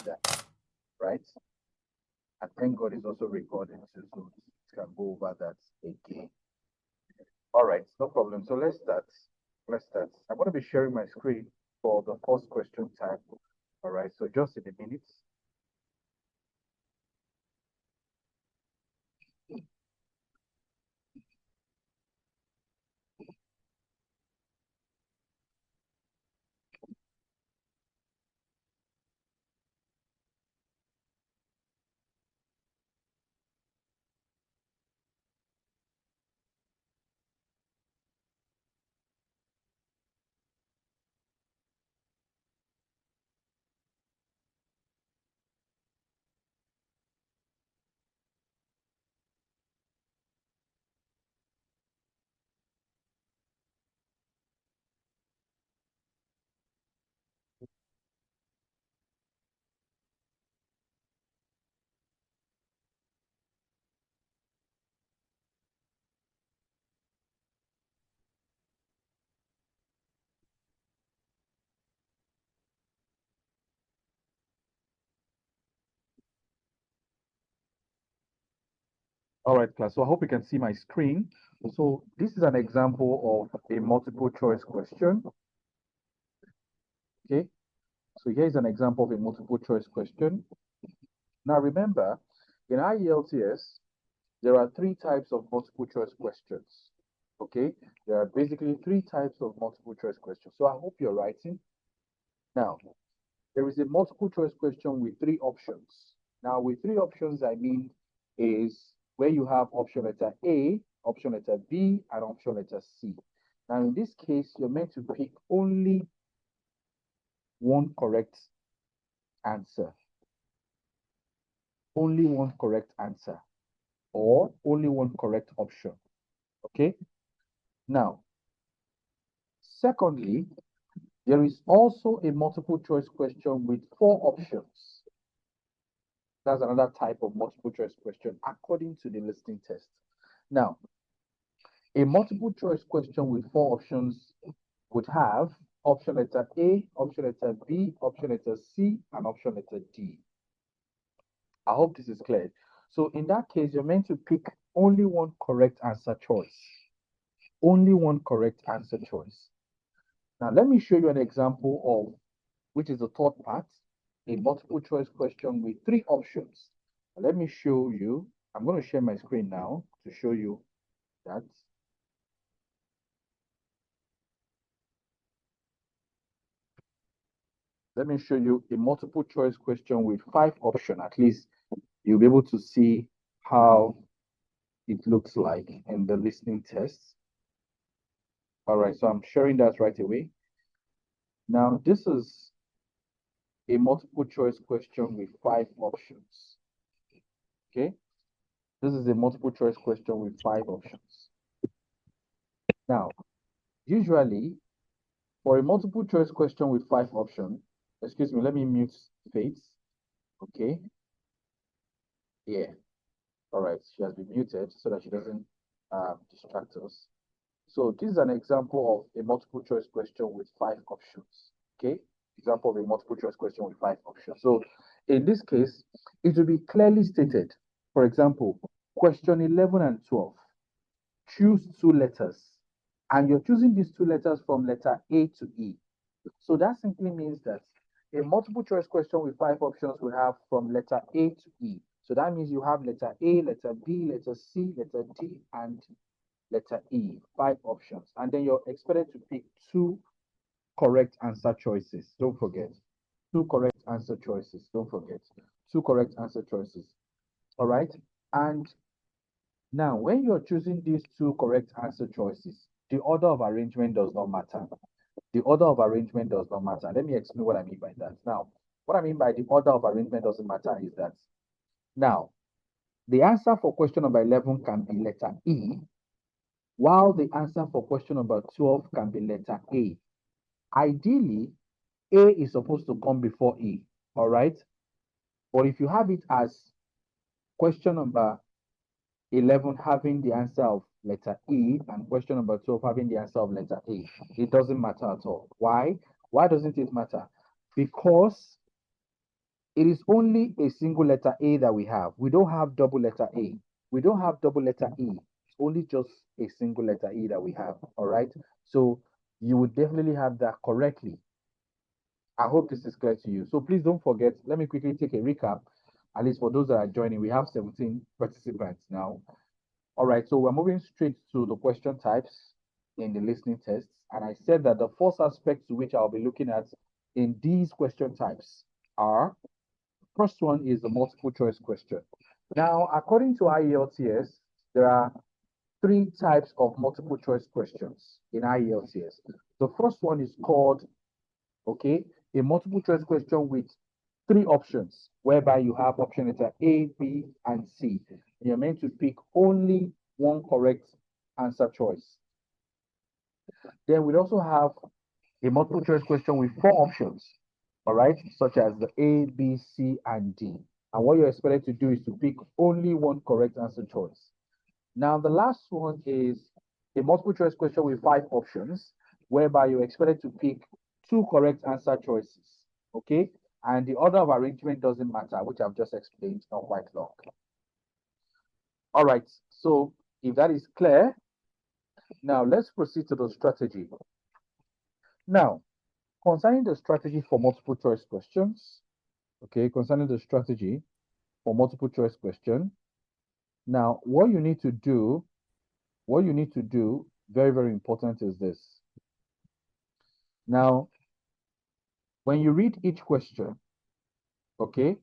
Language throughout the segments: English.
that, right? And thank God it's also recorded, so it can go over that again. All right, no problem. So let's start. Let's start. I'm going to be sharing my screen for the first question type. All right, so just in a minute. All right, class. So I hope you can see my screen. So this is an example of a multiple choice question. Okay. So here's an example of a multiple choice question. Now remember, in IELTS, there are three types of multiple choice questions. Okay. There are basically three types of multiple choice questions. So I hope you're writing. Now, there is a multiple choice question with three options. Now, with three options, I mean is where you have option letter A, option letter B, and option letter C. Now, in this case, you're meant to pick only one correct answer. Only one correct answer, or only one correct option. Okay? Now, secondly, there is also a multiple choice question with four options. That's another type of multiple choice question according to the listening test. Now, a multiple choice question with four options would have option letter A, option letter B, option letter C, and option letter D. I hope this is clear. So in that case, you're meant to pick only one correct answer choice. Only one correct answer choice. Now, let me show you an example of, which is the third part, a multiple choice question with three options. Let me show you. I'm going to share my screen now to show you that. Let me show you a multiple choice question with five options. At least you'll be able to see how it looks like in the listening test. All right, so I'm sharing that right away. Now, this is a multiple choice question with five options. Okay, this is a multiple choice question with five options. Now, usually for a multiple choice question with five options, excuse me, let me mute Faith. Okay, yeah, all right, she has been muted so that she doesn't distract us. So this is an example of a multiple choice question with five options. Okay, example of a multiple choice question with five options. So in this case, it will be clearly stated. For example, question 11 and 12. Choose two letters, and you're choosing these two letters from letter A to E. So that simply means that a multiple choice question with five options will have from letter A to E. So that means you have letter A, letter B, letter C, letter D, and letter E, five options. And then you're expected to pick two correct answer choices. Don't forget. Two correct answer choices. Don't forget. Two correct answer choices. All right. And now, when you're choosing these two correct answer choices, the order of arrangement does not matter. The order of arrangement does not matter. Let me explain what I mean by that. Now, what I mean by the order of arrangement doesn't matter is that now, the answer for question number 11 can be letter E, while the answer for question number 12 can be letter A. Ideally, A is supposed to come before E, all right? But if you have it as question number 11 having the answer of letter E and question number 12 having the answer of letter A, it doesn't matter at all. Why? Why doesn't it matter? Because it is only a single letter A that we have. We don't have double letter A. We don't have double letter E. It's only just a single letter E that we have. All right. So you would definitely have that correctly. I hope this is clear to you. So please don't forget. Let me quickly take a recap. At least for those that are joining, we have 17 participants now. All right. So we're moving straight to the question types in the listening tests. And I said that the first aspect to which I'll be looking at in these question types are, first one is the multiple choice question. Now, according to IELTS, there are three types of multiple choice questions in IELTS. The first one is called, okay, a multiple choice question with three options, whereby you have option letter A, B, and C. And you're meant to pick only one correct answer choice. Then we also have a multiple choice question with four options, all right, such as the A, B, C, and D. And what you're expected to do is to pick only one correct answer choice. Now, the last one is a multiple choice question with five options, whereby you're expected to pick two correct answer choices, okay? And the order of arrangement doesn't matter, which I've just explained not quite long. All right, so if that is clear, now let's proceed to the strategy. Now, concerning the strategy for multiple choice questions, okay, concerning the strategy for multiple choice question, now what you need to do, very, very important is this. Now, when you read each question, okay,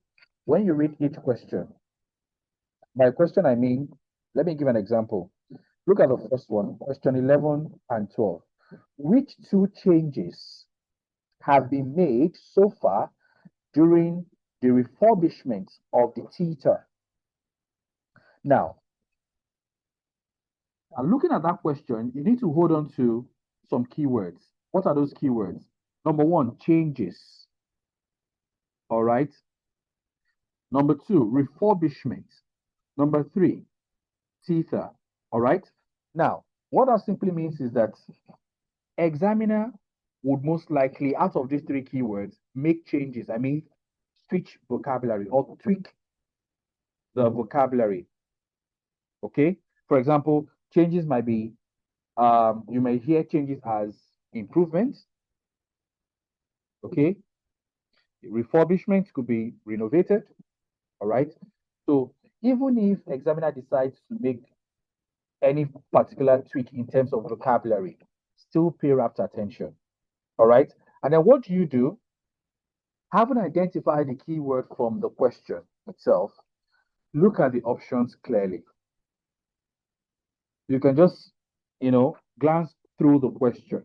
when you read each question, by question I mean, let me give an example. Look at the first one, question 11 and 12. Which two changes have been made so far during the refurbishment of the theater? Now, and looking at that question, you need to hold on to some keywords. What are those keywords? Number one, changes. All right. Number two, refurbishment. Number three, theater. All right. Now, what that simply means is that examiner would most likely, out of these three keywords, make changes. I mean, switch vocabulary or tweak the vocabulary. Okay. For example, changes might be, you may hear changes as improvement. Okay. Refurbishment could be renovated. All right. So even if examiner decides to make any particular tweak in terms of vocabulary, still pay rapt attention. All right. And then what do? Having identified the keyword from the question itself, look at the options clearly. You can just, glance through the question.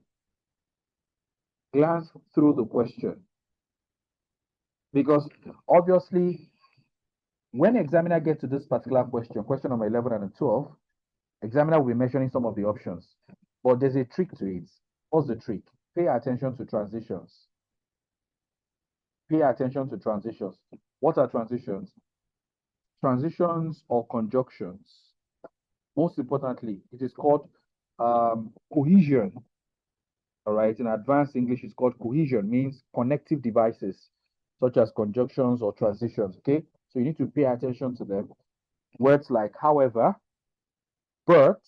Glance through the question. Because obviously, when examiner gets to this particular question number 11 and 12, examiner will be mentioning some of the options. But there's a trick to it. What's the trick? Pay attention to transitions. Pay attention to transitions. What are transitions? Transitions or conjunctions. Most importantly, it is called cohesion. All right, in advanced English, it's called cohesion, means connective devices, such as conjunctions or transitions. Okay, so you need to pay attention to them. Words like however, but,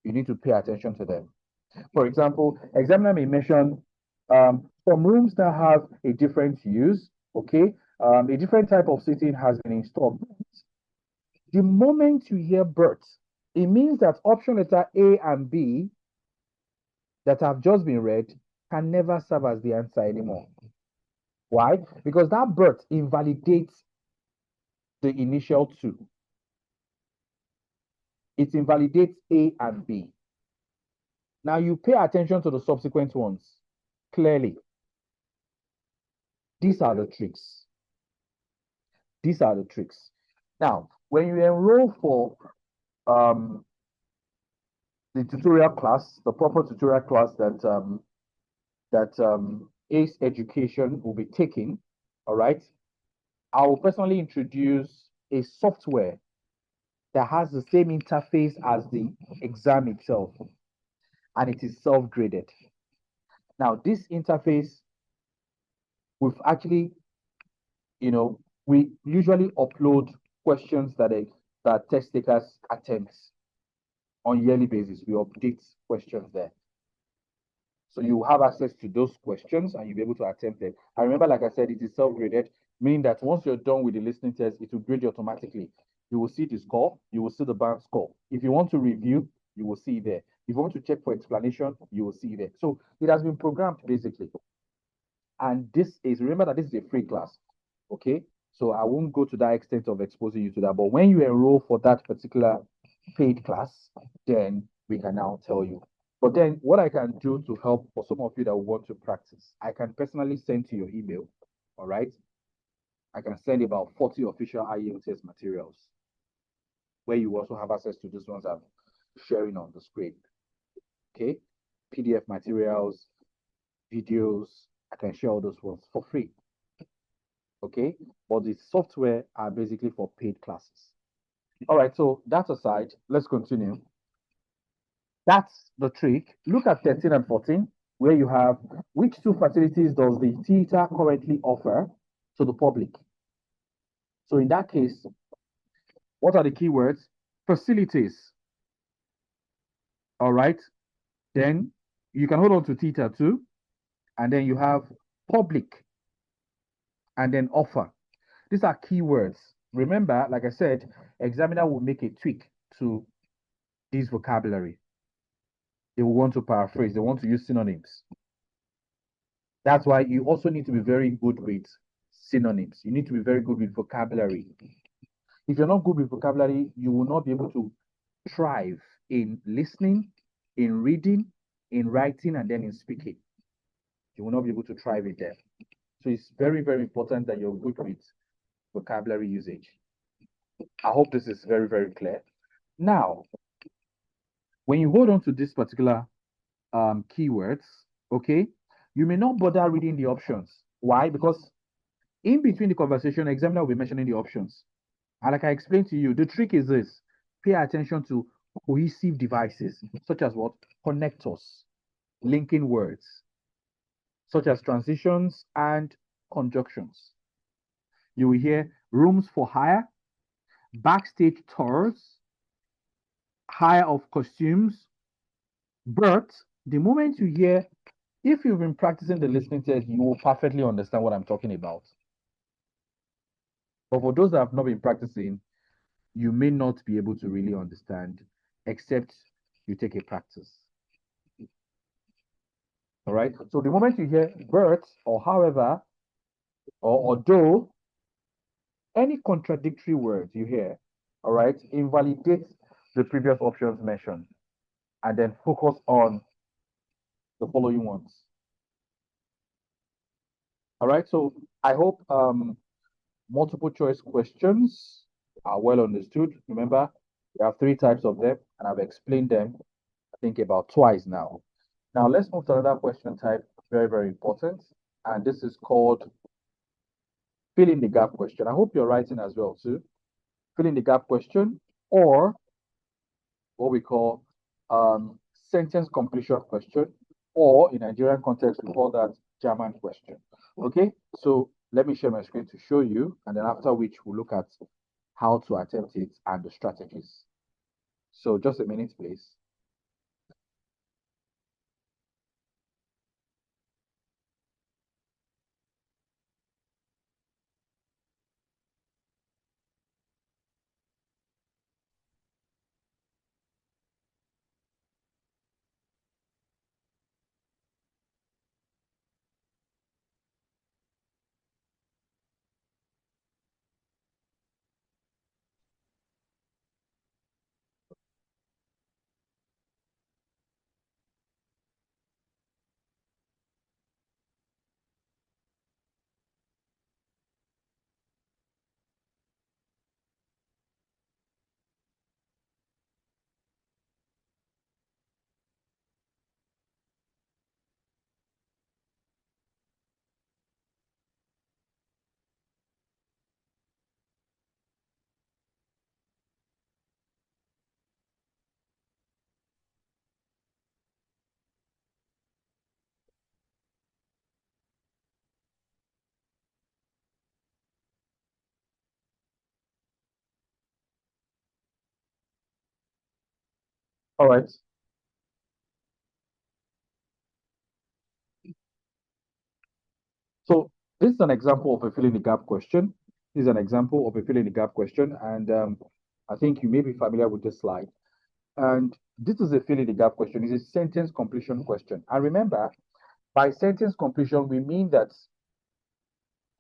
you need to pay attention to them. For example, examiner may mention some rooms that have a different use. Okay, a different type of seating has been installed. The moment you hear but, it means that option letter A and B that have just been read can never serve as the answer anymore. Why? Because that but invalidates the initial two. It invalidates A and B. Now you pay attention to the subsequent ones clearly. These are the tricks. These are the tricks. Now, when you enroll for the tutorial class, the proper tutorial class that ACE Education will be taking, all right, I will personally introduce a software that has the same interface as the exam itself, and it is self-graded. Now, this interface, we've actually we usually upload questions that test takers attempt on yearly basis. We update questions there. So you have access to those questions and you'll be able to attempt them. I remember, like I said, it is self-graded, meaning that once you're done with the listening test, it will grade you automatically. You will see the score, you will see the band score. If you want to review, you will see there. If you want to check for explanation, you will see there. So it has been programmed basically. And remember that this is a free class. Okay. So I won't go to that extent of exposing you to that. But when you enroll for that particular paid class, then we can now tell you. But then what I can do to help for some of you that want to practice, I can personally send to your email. All right. I can send about 40 official IELTS materials where you also have access to these ones I'm sharing on the screen. Okay. PDF materials, videos, I can share all those ones for free. Okay. But the software are basically for paid classes. All right. So that aside, let's continue. That's the trick. Look at 13 and 14, where you have which two facilities does the theater currently offer to the public? So in that case, what are the keywords? Facilities. All right. Then you can hold on to theater too. And then you have public and then offer. These are keywords. Remember, like I said, examiner will make a tweak to this vocabulary. They will want to paraphrase, they want to use synonyms. That's why you also need to be very good with synonyms. You need to be very good with vocabulary. If you're not good with vocabulary, you will not be able to thrive in listening, in reading, in writing, and then in speaking. You will not be able to thrive in there. So it's very, very important that you're good with vocabulary usage. I hope this is very, very clear. Now, when you hold on to this particular keywords, okay, you may not bother reading the options. Why? Because in between the conversation, the examiner will be mentioning the options. And like I explained to you, the trick is this: pay attention to cohesive devices, such as what? Connectors, linking words, such as transitions and conjunctions. You will hear rooms for hire, backstage tours, hire of costumes. But the moment you hear, if you've been practicing the listening test, you will perfectly understand what I'm talking about. But for those that have not been practicing, you may not be able to really understand, except you take a practice. All right. So the moment you hear but or however or although, any contradictory words you hear, all right, invalidate the previous options mentioned and then focus on the following ones. All right. So I hope multiple choice questions are well understood. Remember, we have three types of them, and I've explained them, I think, about twice now. Now, let's move to another question type, very, very important. And this is called fill in the gap question. I hope you're writing as well, too. Fill in the gap question, or what we call sentence completion question, or in Nigerian context, we call that German question. Okay, so let me share my screen to show you, and then after which we'll look at how to attempt it and the strategies. So just a minute, please. All right. So this is an example of a fill in the gap question. This is an example of a fill in the gap question, and I think you may be familiar with this slide. And this is a fill in the gap question. It's a sentence completion question. And remember, by sentence completion, we mean that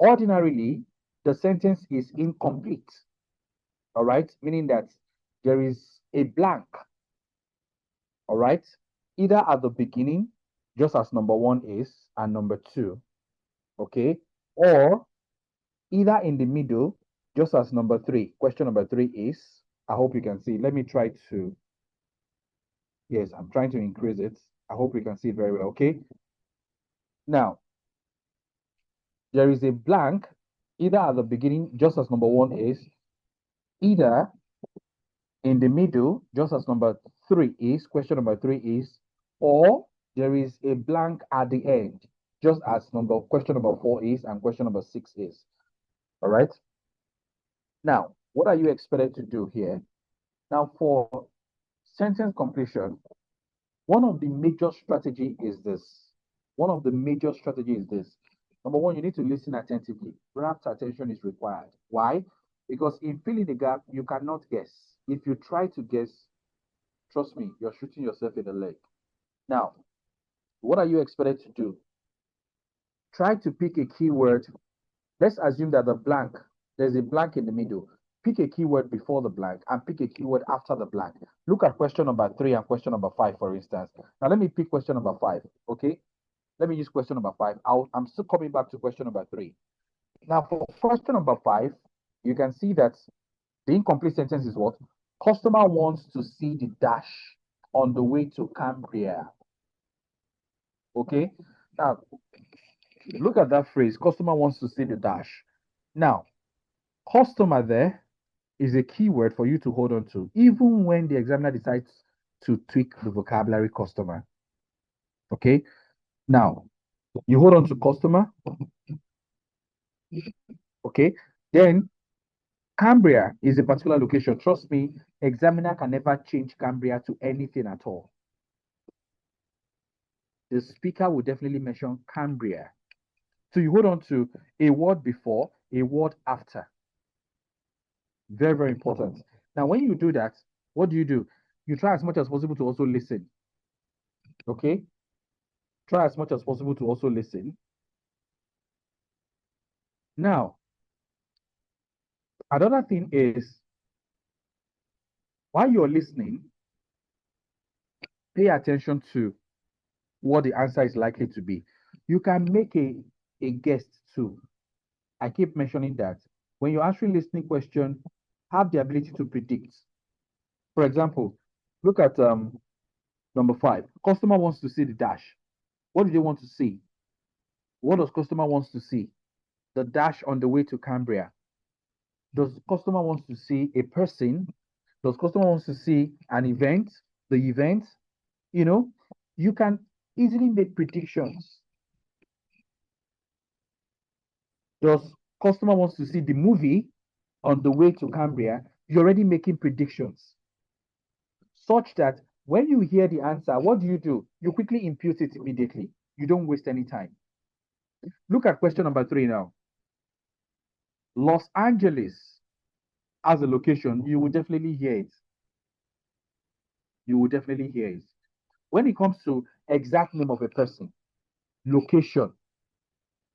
ordinarily the sentence is incomplete. All right, meaning that there is a blank. All right, either at the beginning, just as number one is, and number two, okay, or either in the middle, just as number three, question number three is. I hope you can see. Let me try to, yes, I'm trying to increase it. I hope you can see it very well, okay? Now, there is a blank either at the beginning, just as number one is, either in the middle, just as number three is, question number three is, or there is a blank at the end, just as question number four is and question number six is. All right. Now, what are you expected to do here? Now, for sentence completion, one of the major strategy is this. One of the major strategy is this. Number one, you need to listen attentively. Rapt attention is required. Why? Because in filling the gap, you cannot guess. If you try to guess, trust me, you're shooting yourself in the leg. Now, what are you expected to do? Try to pick a keyword. Let's assume that there's a blank in the middle. Pick a keyword before the blank and pick a keyword after the blank. Look at question number three and question number five, for instance. Now, let me pick question number five, okay? Let me use question number five. I'm still coming back to question number three. Now, for question number five, you can see that the incomplete sentence is what? Customer wants to see the dash on the way to Cambria. Okay? Now, look at that phrase. Customer wants to see the dash. Now, customer there is a keyword for you to hold on to, even when the examiner decides to tweak the vocabulary customer. Okay? Now, you hold on to customer. Okay? Then Cambria is a particular location. Trust me, examiner can never change Cambria to anything at all. The speaker will definitely mention Cambria. So you hold on to a word before, a word after. Very, very important. Now, when you do that, what do? You try as much as possible to also listen. Okay? Try as much as possible to also listen. Now, another thing is, while you're listening, pay attention to what the answer is likely to be. You can make a guess too. I keep mentioning that when you're answering listening question, have the ability to predict. For example, look at number five. Customer wants to see the dash. What do they want to see? What does customer wants to see? The dash on the way to Cambria. Does customer wants to see a person? Does customer wants to see an event? The event? You know, you can easily make predictions. Does customer wants to see the movie on the way to Cambria? You're already making predictions such that when you hear the answer, what do? You quickly impute it immediately. You don't waste any time. Look at question number three now. Los Angeles as a location, you will definitely hear it. You will definitely hear it. When it comes to exact name of a person, location,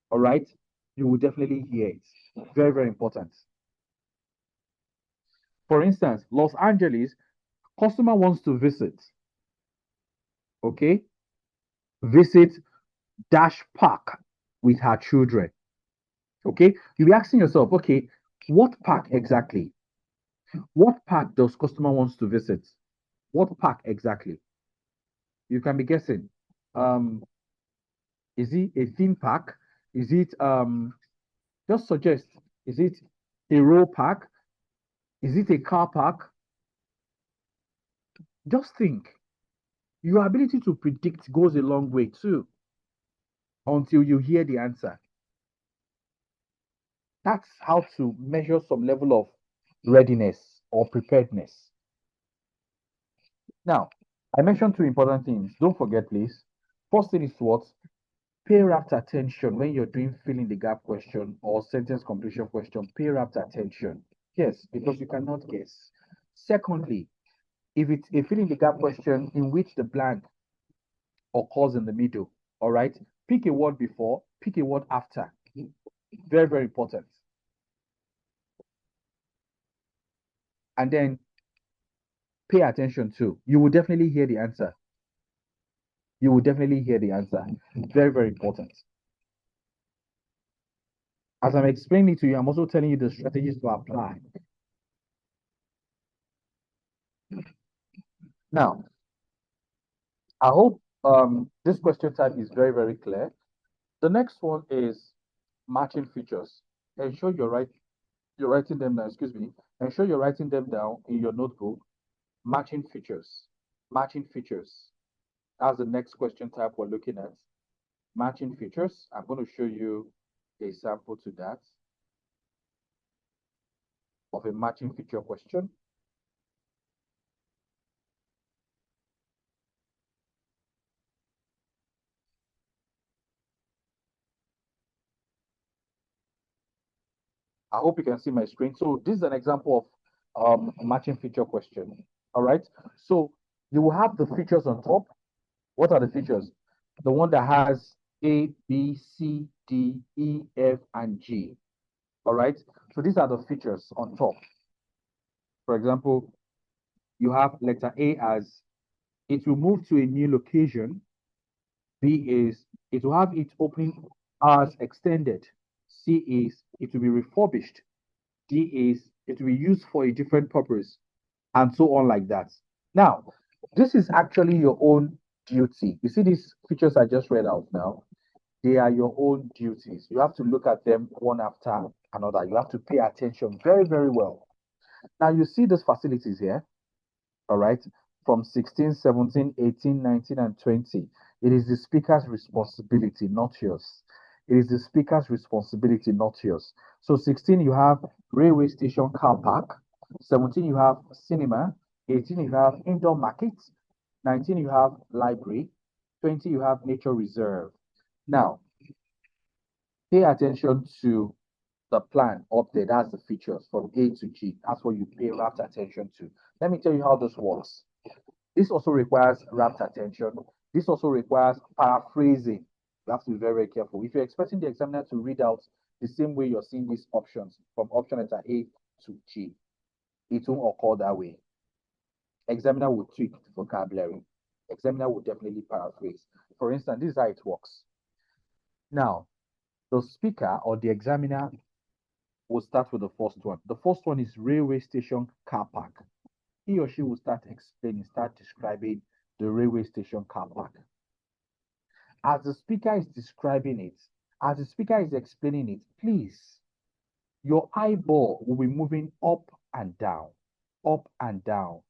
all right, you will definitely hear it. Very, very important. For instance, Los Angeles, customer wants to visit. Okay, visit dash park with her children. Okay, you'll be asking yourself, okay, what park exactly? What park does customer wants to visit? What park exactly? You can be guessing. Is it a theme park? Is it just suggest, is it a row park? Is it a car park? Just think. Your ability to predict goes a long way too, until you hear the answer. That's how to measure some level of readiness or preparedness. Now, I mentioned two important things. Don't forget, please. First thing is what? Pay rapt attention when you're doing fill in the gap question or sentence completion question. Pay rapt attention. Yes, because you cannot guess. Secondly, if it's a fill in the gap question in which the blank occurs in the middle, all right, pick a word before, pick a word after. Very, very important. And then pay attention to. You will definitely hear the answer. You will definitely hear the answer. Very, very important. As I'm explaining it to you, I'm also telling you the strategies to apply. Now, I hope this question type is very, very clear. The next one is matching features. Ensure you're writing them down, excuse me. Ensure you're writing them down in your notebook. Matching features. Matching features. That's the next question type we're looking at. Matching features. I'm going to show you a sample to that of a matching feature question. I hope you can see my screen. So this is an example of matching feature question. All right. So you will have the features on top. What are the features? The one that has A, B, C, D, E, F, and G. All right. So these are the features on top. For example, you have letter A as it will move to a new location. B is it will have its opening hours extended. C is it will be refurbished. D is it will be used for a different purpose, and so on like that. Now, this is actually your own duty. You see these features I just read out now? They are your own duties. You have to look at them one after another. You have to pay attention very, very well. Now, you see these facilities here, all right, from 16, 17, 18, 19, and 20. It is the speaker's responsibility, not yours. It is the speaker's responsibility, not yours. So 16, you have railway station car park. 17, you have cinema. 18, you have indoor market. 19, you have library. 20, you have nature reserve. Now, pay attention to the plan up there. That's the features from A to G. That's what you pay rapt attention to. Let me tell you how this works. This also requires rapt attention. This also requires paraphrasing. You have to be very, very careful. If you're expecting the examiner to read out the same way you're seeing these options from option letter A to G, it won't occur that way. Examiner will tweak the vocabulary. Examiner will definitely paraphrase. For instance, this is how it works. Now, the speaker or the examiner will start with the first one. The first one is railway station car park. He or she will start explaining, start describing the railway station car park. As the speaker is describing it, as the speaker is explaining it, please, your eyeball will be moving up and down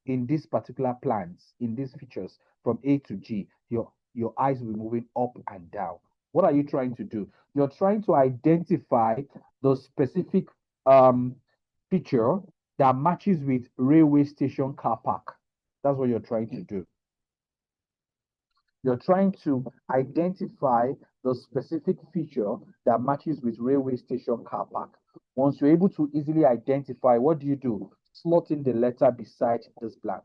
in these particular plans, in these features from A to G. Your eyes will be moving up and down. What are you trying to do? You're trying to identify the specific feature that matches with railway station car park. That's what you're trying to do. You're trying to identify the specific feature that matches with railway station car park. Once you're able to easily identify, what do? Slot in the letter beside this blank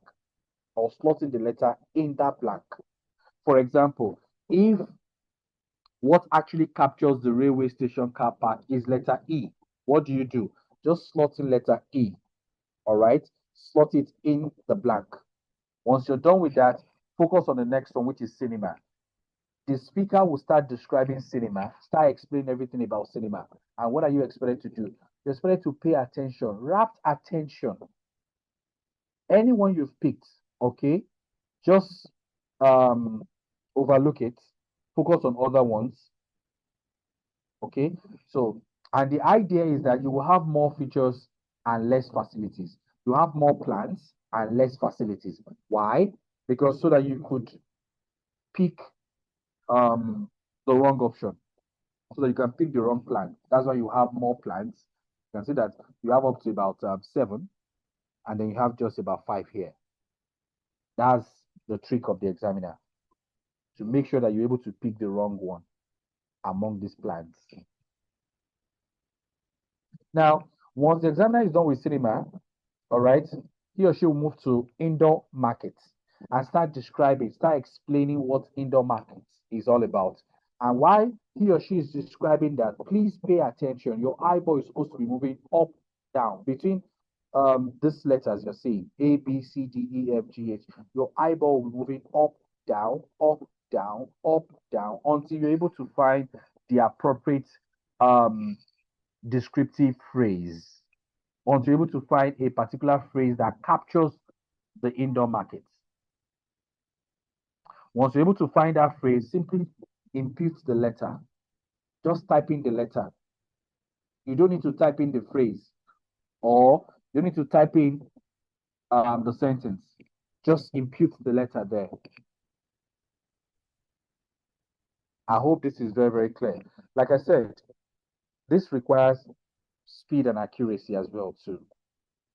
or slot in the letter in that blank. For example, if what actually captures the railway station car park is letter E, what do? Just slot in letter E, all right? Slot it in the blank. Once you're done with that, focus on the next one, which is cinema. The speaker will start describing cinema, start explaining everything about cinema. And what are you expected to do? You're expected to pay attention, rapt attention. Anyone you've picked, okay, just overlook it, focus on other ones, okay? So, and the idea is that you will have more features and less facilities. You have more plans and less facilities. Why? Because so that you could pick the wrong option, so that you can pick the wrong plan. That's why you have more plans. You can see that you have up to about 7, and then you have just about 5 here. That's the trick of the examiner to make sure that you're able to pick the wrong one among these plans. Now, once the examiner is done with cinema, all right, he or she will move to indoor markets and start explaining what indoor markets is all about. And why he or she is describing that, please pay attention. Your eyeball is supposed to be moving up, down, between these letters you're seeing, A, B, C, D, E, F, G, H. Your eyeball will be moving up, down, until you're able to find the appropriate descriptive phrase, until you're able to find a particular phrase that captures the indoor market. Once you're able to find that phrase, simply impute the letter. Just type in the letter. You don't need to type in the phrase, or you don't need to type in the sentence. Just impute the letter there. I hope this is very, very clear. Like I said, this requires speed and accuracy as well too,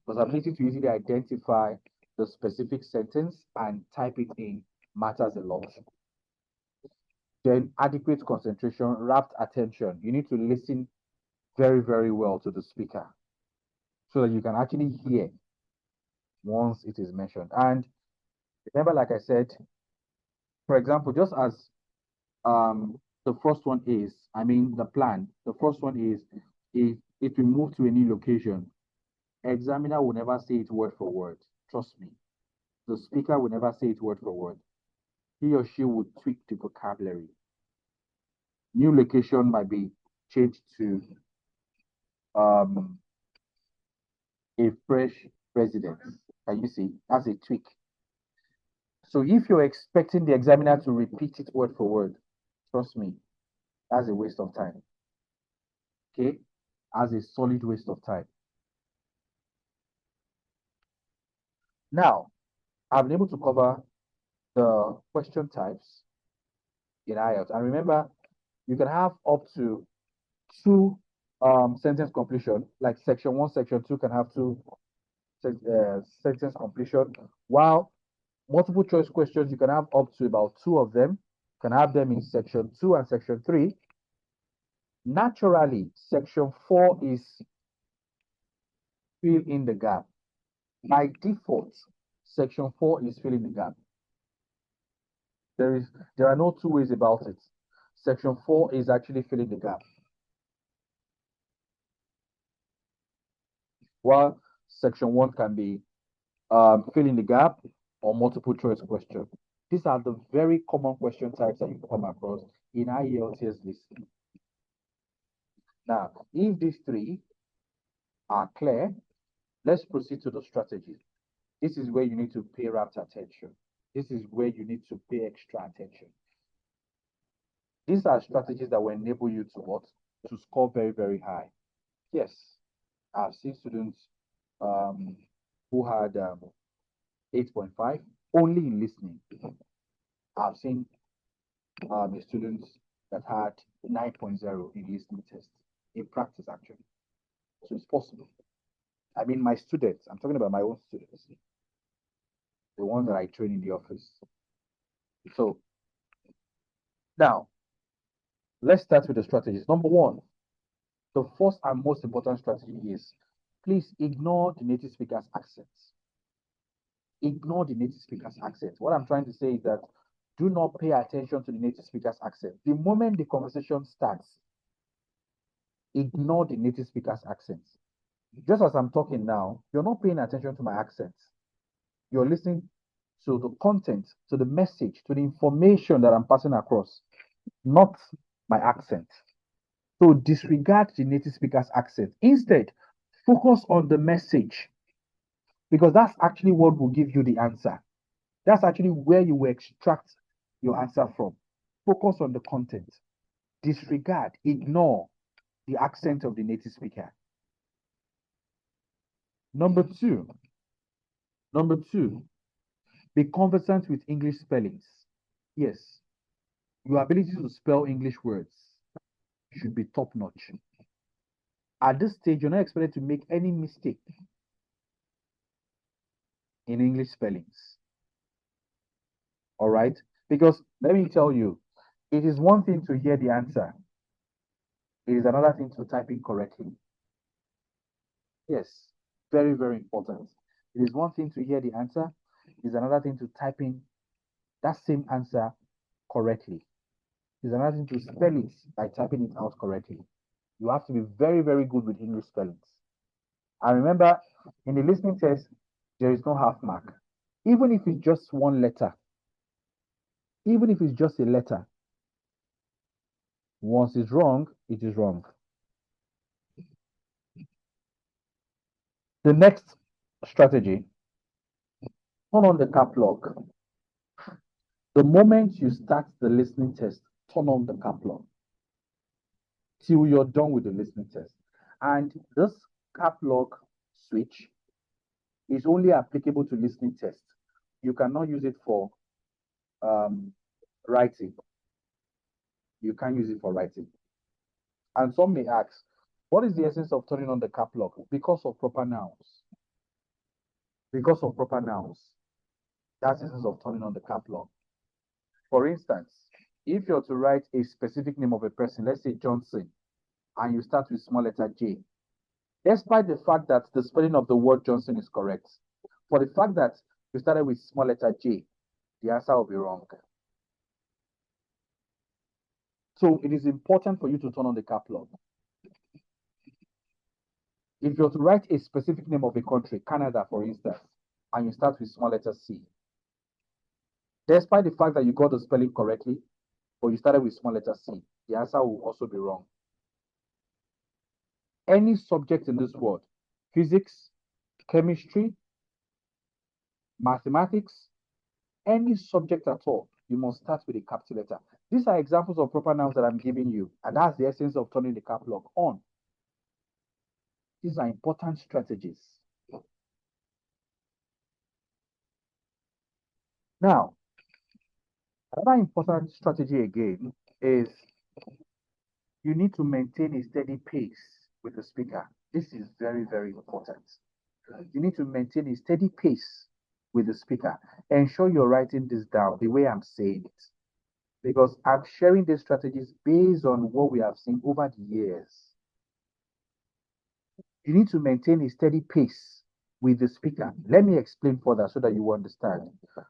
because ability to easily identify the specific sentence and type it in matters a lot. Then adequate concentration, rapt attention. You need to listen very, very well to the speaker so that you can actually hear once it is mentioned. And remember, like I said, for example, just as the first one is, the plan, the first one is, if we move to a new location, examiner will never say it word for word. Trust me. The speaker will never say it word for word. He or she would tweak the vocabulary. New location might be changed to a fresh residence. Can you see? That's a tweak. So if you're expecting the examiner to repeat it word for word, trust me, that's a waste of time. Okay? As a solid waste of time. Now, I've been able to cover the question types in IELTS. And remember, you can have up to 2 sentence completion, like section 1, section 2 can have 2 sentence completion, while multiple choice questions, you can have up to about 2 of them. You can have them in section 2 and section 3. Naturally, section 4 is fill in the gap. By default, section 4 is fill in the gap. There are no 2 ways about it. Section 4 is actually filling the gap. While section 1 can be fill in the gap or multiple choice question. These are the very common question types that you come across in IELTS listening. Now, if these 3 are clear, let's proceed to the strategy. This is where you need to pay rapt attention. This is where you need to pay extra attention. These are strategies that will enable you to what? To score very, very high. Yes, I've seen students who had 8.5 only in listening. I've seen students that had 9.0 in listening test, in practice actually. So it's possible. My students, I'm talking about my own students, the ones that I train in the office. So now, let's start with the strategies. Number 1, the first and most important strategy is, please ignore the native speaker's accents. Ignore the native speaker's accent. What I'm trying to say is that do not pay attention to the native speaker's accent. The moment the conversation starts, ignore the native speaker's accent. Just as I'm talking now, you're not paying attention to my accent. You're listening to the content, to the message, to the information that I'm passing across, not my accent. So disregard the native speaker's accent. Instead, focus on the message, because that's actually what will give you the answer. That's actually where you will extract your answer from. Focus on the content. Disregard, ignore the accent of the native speaker. Number two, be conversant with English spellings. Yes, your ability to spell English words should be top notch. At this stage, you're not expected to make any mistake in English spellings. All right? Because let me tell you, it is one thing to hear the answer, it is another thing to type it correctly. Yes, very, very important. It is one thing to hear the answer, it is another thing to type in that same answer correctly. It is another thing to spell it by typing it out correctly. You have to be very, very good with English spellings. And remember, in the listening test, there is no half mark. Even if it's just one letter, even if it's just a letter, once it's wrong, it is wrong. The next strategy, turn on the cap lock. The moment you start the listening test, turn on the cap lock till you're done with the listening test. And this cap lock switch is only applicable to listening test. You cannot use it for writing. You can't use it for writing. And some may ask, what is the essence of turning on the cap lock? Because of proper nouns. Because of proper nouns. That's the essence of turning on the cap lock. For instance, if you're to write a specific name of a person, let's say Johnson, and you start with small letter J, despite the fact that the spelling of the word Johnson is correct, for the fact that you started with small letter J, the answer will be wrong. So it is important for you to turn on the cap lock. If you're to write a specific name of a country, Canada, for instance, and you start with small letter C, despite the fact that you got the spelling correctly, but you started with small letter C, the answer will also be wrong. Any subject in this world, physics, chemistry, mathematics, any subject at all, you must start with a capital letter. These are examples of proper nouns that I'm giving you, and that's the essence of turning the cap lock on. These are important strategies. Now, another important strategy again is you need to maintain a steady pace with the speaker. This is very, very important. You need to maintain a steady pace with the speaker. Ensure you're writing this down the way I'm saying it, because I'm sharing these strategies based on what we have seen over the years. You need to maintain a steady pace with the speaker. Let me explain further so that you understand.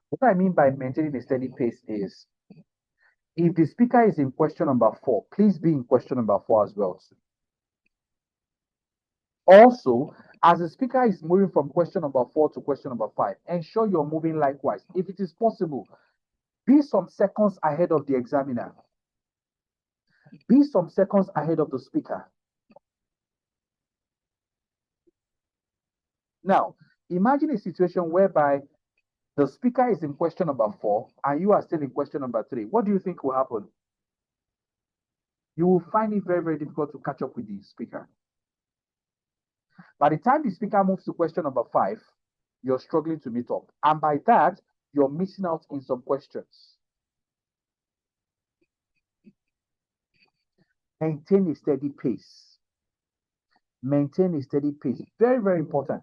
What I mean by maintaining a steady pace is, if the speaker is in question number 4, please be in question number 4 as well. Also, as the speaker is moving from question number 4 to question number 5, ensure you're moving likewise. If it is possible, be some seconds ahead of the examiner. Be some seconds ahead of the speaker. Now, imagine a situation whereby the speaker is in question number 4 and you are still in question number 3. What do you think will happen? You will find it very, very difficult to catch up with the speaker. By the time the speaker moves to question number 5, you're struggling to meet up. And by that, you're missing out in some questions. Maintain a steady pace. Maintain a steady pace. Very, very important.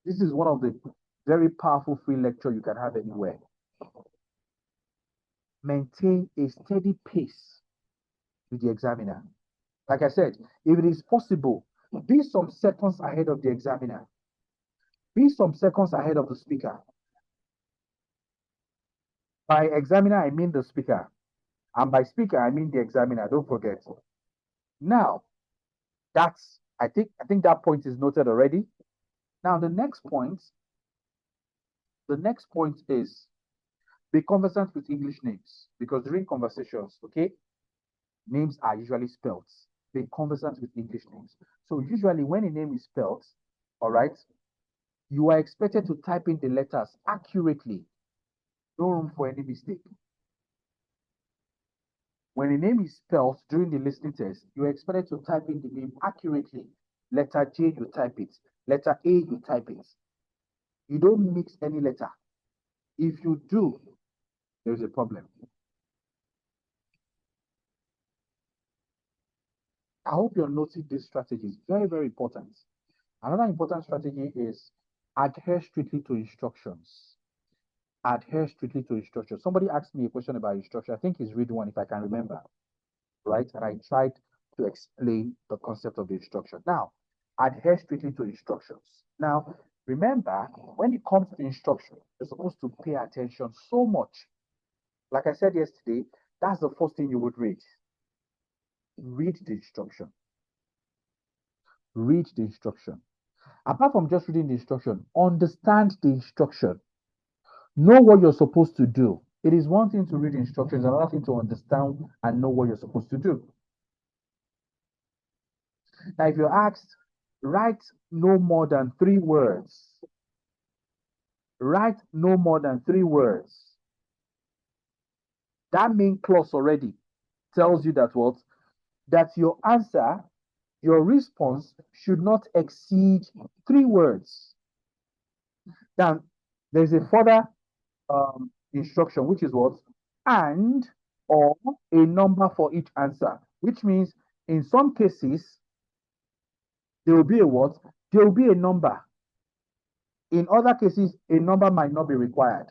This is one of the very powerful free lecture you can have anywhere. Maintain a steady pace with the examiner. Like I said, if it is possible, be some seconds ahead of the examiner. Be some seconds ahead of the speaker. By examiner, I mean the speaker. And by speaker, I mean the examiner. Don't forget. Now, I think that point is noted already. Now, the next point is be conversant with English names, because during conversations, okay, names are usually spelled. Be conversant with English names. So usually when a name is spelled, all right, you are expected to type in the letters accurately. No room for any mistake. When a name is spelled during the listening test, you are expected to type in the name accurately. Letter J, you type it. Letter A, you type it. You don't mix any letter. If you do, there's a problem. I hope you're noting this strategy. It's very, very important. Another important strategy is Adhere strictly to instructions. Adhere strictly to instructions. Somebody asked me a question about instruction. I think it's read one if I can remember, right? And I tried to explain the concept of the instruction. Now, adhere strictly to instructions. Now, remember, when it comes to instruction, you're supposed to pay attention so much. Like I said yesterday, that's the first thing you would read. Read the instruction. Read the instruction. Apart from just reading the instruction, understand the instruction. Know what you're supposed to do. It is one thing to read instructions, another thing to understand and know what you're supposed to do. Now, if you're asked, write no more than 3 words. Write no more than 3 words. That main clause already tells you that what? That your answer, your response should not exceed 3 words. Then there's a further instruction, which is what? And or a number for each answer, which means in some cases, there will be a what? There will be a number. In other cases, a number might not be required.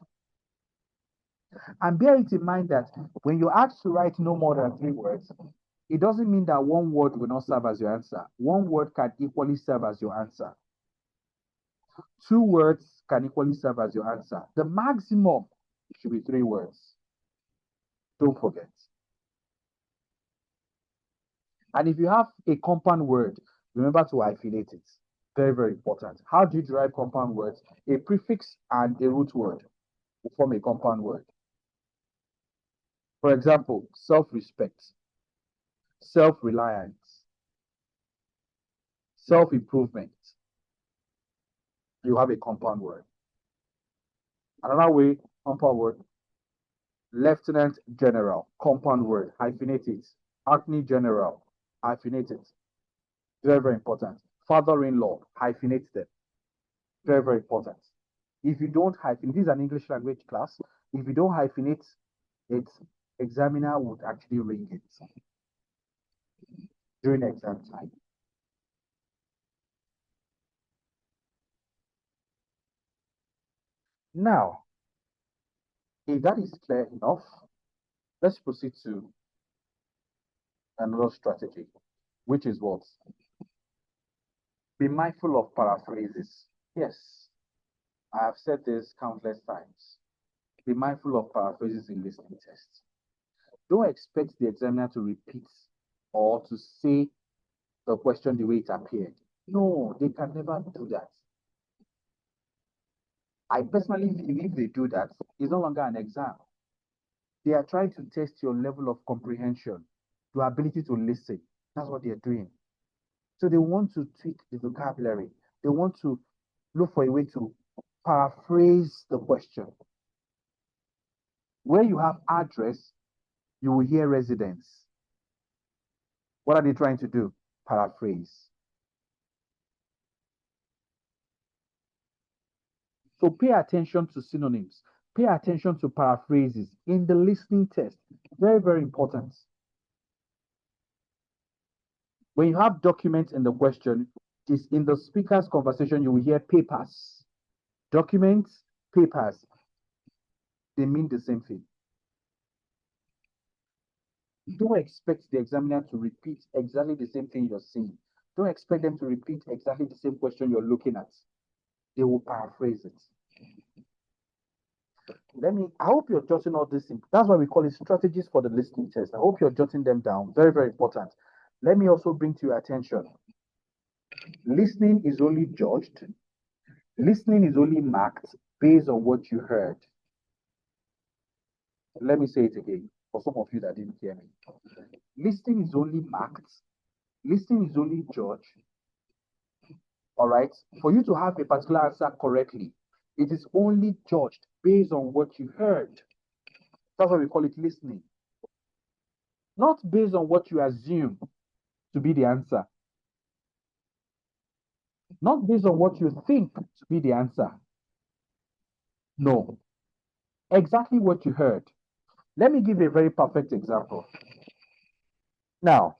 And bear it in mind that when you're asked to write no more than 3 words, it doesn't mean that 1 word will not serve as your answer. 1 word can equally serve as your answer. 2 words can equally serve as your answer. The maximum should be 3 words. Don't forget. And if you have a compound word, remember to hyphenate it. Very, very important. How do you derive compound words? A prefix and a root word will form a compound word. For example, self-respect, self-reliance, self-improvement. You have a compound word. Another way, compound word, lieutenant general, compound word, hyphenate it. Attorney general, hyphenate it. Very, very important. Father-in-law, hyphenate them. Very, very important. If you don't hyphenate, this is an English language class. If you don't hyphenate it, examiner would actually ring it during exam time. Now, if that is clear enough, let's proceed to another strategy, which is what? Be mindful of paraphrases. Yes, I have said this countless times. Be mindful of paraphrases in listening tests. Don't expect the examiner to repeat or to say the question the way it appeared. No, they can never do that. I personally believe if they do that, it's no longer an exam. They are trying to test your level of comprehension, your ability to listen. That's what they're doing. So they want to tweak the vocabulary. They want to look for a way to paraphrase the question. Where you have address, you will hear residence. What are they trying to do? Paraphrase. So pay attention to synonyms. Pay attention to paraphrases in the listening test. Very, very important. When you have documents in the question, it is in the speaker's conversation, you will hear papers. Documents, papers, they mean the same thing. Don't expect the examiner to repeat exactly the same thing you're saying. Don't expect them to repeat exactly the same question you're looking at. They will paraphrase it. I hope you're jotting all this. That's why we call it strategies for the listening test. I hope you're jotting them down. Very, very important. Let me also bring to your attention. Listening is only judged. Listening is only marked based on what you heard. Let me say it again for some of you that didn't hear me. Listening is only marked. Listening is only judged. All right. For you to have a particular answer correctly, it is only judged based on what you heard. That's why we call it listening. Not based on what you assume to be the answer. Not based on what you think to be the answer. No. Exactly what you heard. Let me give a very perfect example. Now,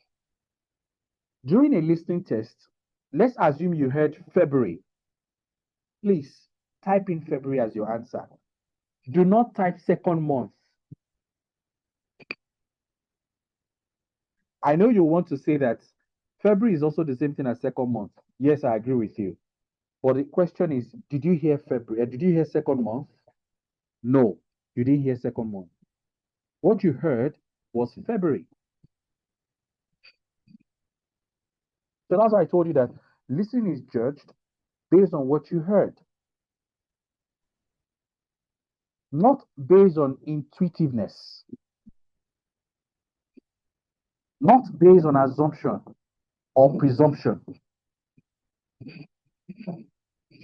during a listening test, let's assume you heard February. please type in February as your answer. Do not type second month. I know you want to say that February is also the same thing as second month. Yes, I agree with you. But the question is, did you hear February? Did you hear second month? No, you didn't hear second month. What you heard was February. So that's why I told you that listening is judged based on what you heard, not based on intuitiveness, not based on assumption or presumption,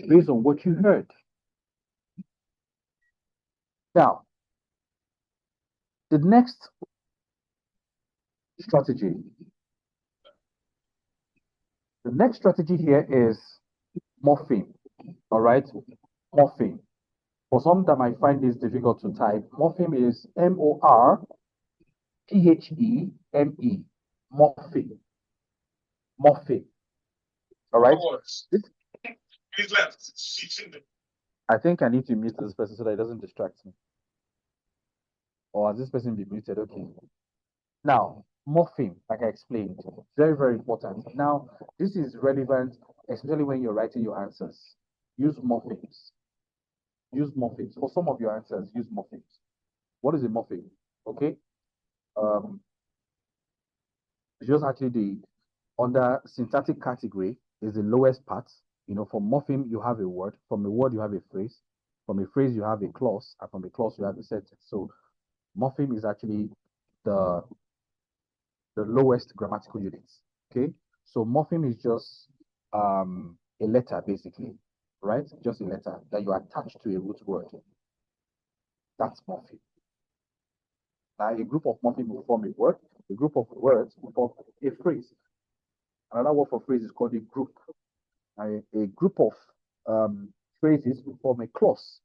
based on what you heard. Now, the next strategy. The next strategy here is morpheme. All right, morpheme. For some that might find this difficult to type, morpheme is M-O-R-P-H-E-M-E. Morpheme. Morpheme. All right. I think I need to mute this person so that it doesn't distract me. Or has this person been muted? Okay. Now, morpheme, like I explained, very, very important. Now, this is relevant, especially when you're writing your answers. Use morphemes. Use morphemes. For some of your answers, use morphemes. What is a morpheme? Okay. It's just actually the under syntactic category is the lowest part. You know, from morpheme, you have a word. From a word, you have a phrase. From a phrase, you have a clause. And from a clause, you have a sentence. So morpheme is actually the lowest grammatical units. Okay, so morpheme is just a letter, basically, right? Just a letter that you attach to a root word. That's morpheme. Now, a group of morpheme will form a word. A group of words will form a phrase. Another word for phrase is called a group. A group of phrases will form a clause.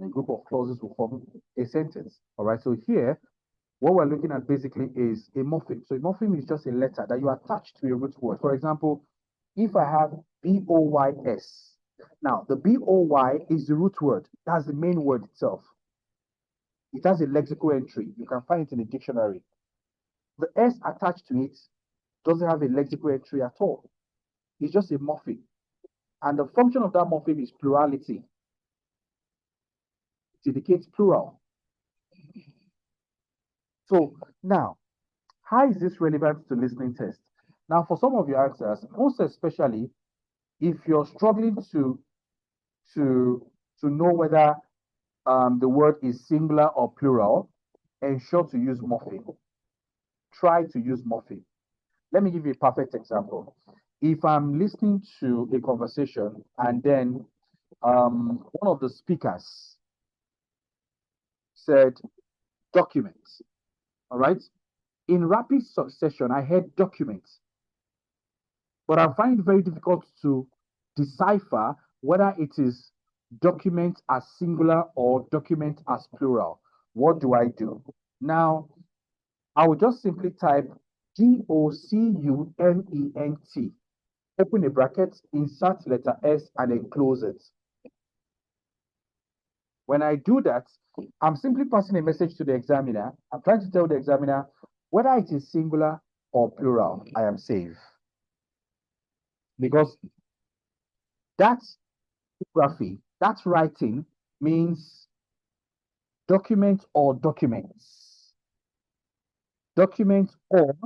A group of clauses will form a sentence. All right. So here, what we're looking at basically is a morpheme. So a morpheme is just a letter that you attach to a root word. For example, if I have B-O-Y-S, now the B-O-Y is the root word. That's the main word itself. It has a lexical entry. You can find it in the dictionary. The S attached to it doesn't have a lexical entry at all. It's just a morpheme. And the function of that morpheme is plurality. It indicates plural. So now, how is this relevant to listening test? Now, for some of your answers, most especially if you're struggling to know whether the word is singular or plural, ensure to use morpheme. Try to use morpheme. Let me give you a perfect example. If I'm listening to a conversation and then one of the speakers said documents, all right? In rapid succession, I heard documents, but I find it very difficult to decipher whether it is document as singular or document as plural. What do I do? Now, I will just simply type DOCUMENT, open a bracket, insert letter S, and then close it. When I do that, I'm simply passing a message to the examiner. I'm trying to tell the examiner whether it is singular or plural. I am safe. Because that graphy, that writing means document or documents. Document or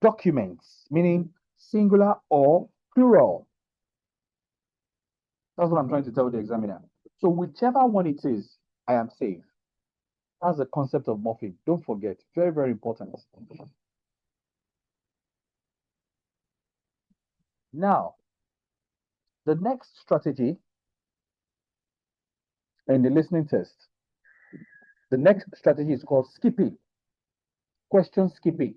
documents, meaning singular or plural. That's what I'm trying to tell the examiner. So whichever one it is, I am safe. That's the concept of morpheme. Don't forget, very, very important. Now, the next strategy in the listening test, the next strategy is called skipping, question skipping.